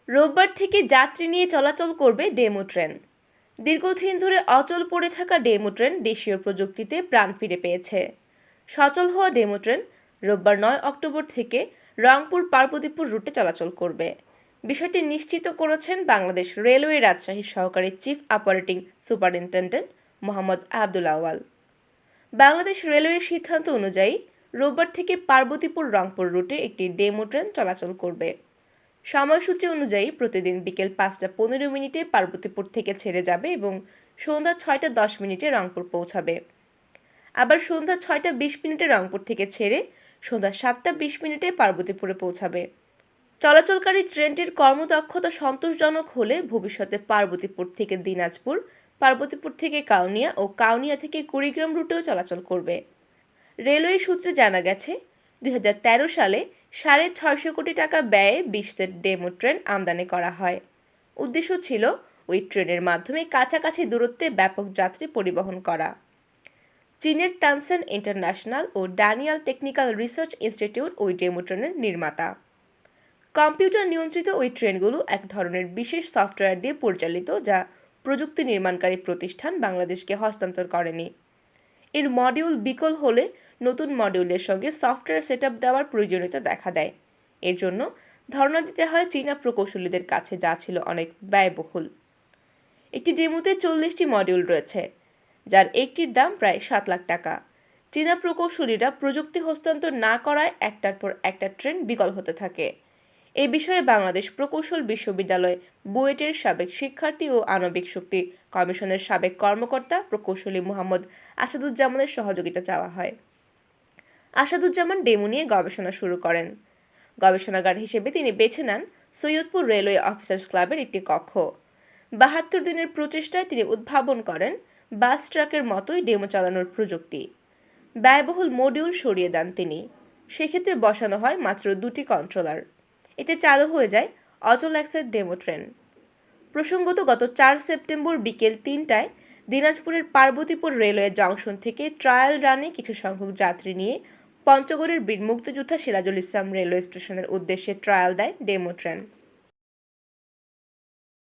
রোববার থেকে যাত্রী নিয়ে চলাচল করবে ডেমো ট্রেন। দীর্ঘদিন ধরে অচল পড়ে থাকা ডেমো ট্রেন দেশীয় প্রযুক্তিতে প্রাণ ফিরে পেয়েছে। সচল হওয়া ডেমো ট্রেন রোববার ৯ অক্টোবর থেকে রংপুর পার্বতীপুর রুটে চলাচল করবে। বিষয়টি নিশ্চিত করেছেন বাংলাদেশ রেলওয়ে রাজশাহীর সহকারী chief operating superintendent Mohammad Abdul Awal. Bangladesh রেলওয়ের সিদ্ধান্ত অনুযায়ী রোববার থেকে পার্বতীপুর রংপুর রুটে একটি ডেমো ট্রেন চলাচল করবে। সময়সূচি অনুযায়ী প্রতিদিন বিকেল ৫টা ১৫ মিনিটে পার্বতীপুর থেকে ছেড়ে যাবে এবং সন্ধ্যা ৬টা ১০ মিনিটে রংপুর পৌঁছাবে। আবার সন্ধ্যা ৬টা ২০ মিনিটে রংপুর থেকে ছেড়ে সন্ধ্যা ৭টা ২০ মিনিটে পার্বতীপুরে পৌঁছাবে। চলাচলকারী ট্রেনটির কর্মদক্ষতা সন্তোষজনক হলে ভবিষ্যতে পার্বতীপুর থেকে দিনাজপুর, পার্বতীপুর থেকে কাউনিয়া ও কাউনিয়া থেকে কুড়িগ্রাম রুটেও চলাচল করবে। রেলওয়ে সূত্রে জানা গেছে, ২০১৩ সালে ৬৫০ কোটি টাকা ব্যয়ে ২০টি ডেমো ট্রেন আমদানি করা হয়। উদ্দেশ্য ছিল ওই ট্রেনের মাধ্যমে কাছাকাছি দূরত্বে ব্যাপক যাত্রী পরিবহন করা। চীনের টানসেন ইন্টারন্যাশনাল ও ড্যানিয়াল টেকনিক্যাল রিসার্চ ইনস্টিটিউট ওই ডেমো ট্রেনের নির্মাতা। কম্পিউটার নিয়ন্ত্রিত ওই ট্রেনগুলো এক ধরনের বিশেষ সফটওয়্যার দিয়ে পরিচালিত, যা প্রযুক্তি নির্মাণকারী প্রতিষ্ঠান বাংলাদেশকে হস্তান্তর করেনি। এর মডিউল বিকল হলে নতুন মডিউলের সঙ্গে সফটওয়্যার সেটআপ দেওয়ার প্রয়োজনীয়তা দেখা দেয়। এর জন্য ধারণা দিতে হয় চীনা প্রকৌশলীদের কাছে, যা ছিল অনেক ব্যয়বহুল। একটি ডেমোতে ৪০টি মডিউল রয়েছে, যার একটির দাম প্রায় ৭ লাখ টাকা। চীনা প্রকৌশলীরা প্রযুক্তি হস্তান্তর না করায় একটার পর একটা ট্রেন বিকল হতে থাকে। এ বিষয়ে বাংলাদেশ প্রকৌশল বিশ্ববিদ্যালয় বুয়েটের সাবেক শিক্ষার্থী ও আণবিক শক্তি কমিশনের সাবেক কর্মকর্তা প্রকৌশলী মোহাম্মদ আসাদুজ্জামানের সহযোগিতা চাওয়া হয়। আসাদুজ্জামান ডেমো নিয়ে গবেষণা শুরু করেন। গবেষণাগার হিসেবে তিনি বেছে নেন সৈয়দপুর রেলওয়ে অফিসার্স ক্লাবের একটি কক্ষ। ৭২ দিনের প্রচেষ্টায় তিনি উদ্ভাবন করেন বাস ট্রাকের মতোই ডেমো চালানোর প্রযুক্তি। ব্যয়বহুল মডিউল সরিয়ে দেন তিনি। সেক্ষেত্রে বসানো হয় মাত্র ২টি কন্ট্রোলার। এতে চালু হয়ে যায় অচল অ্যাক্সেস ডেমো ট্রেন। প্রসঙ্গত, গত ৪ সেপ্টেম্বর বিকেল ৩টায় দিনাজপুরের পার্বতীপুর রেলওয়ে জংশন থেকে ট্রায়াল রানে কিছু সংখ্যক যাত্রী নিয়ে পঞ্চগড়ের বীর মুক্তিযোদ্ধা সিরাজুল ইসলাম রেলওয়ে স্টেশনের উদ্দেশ্যে ট্রায়াল দেয় ডেমো ট্রেন।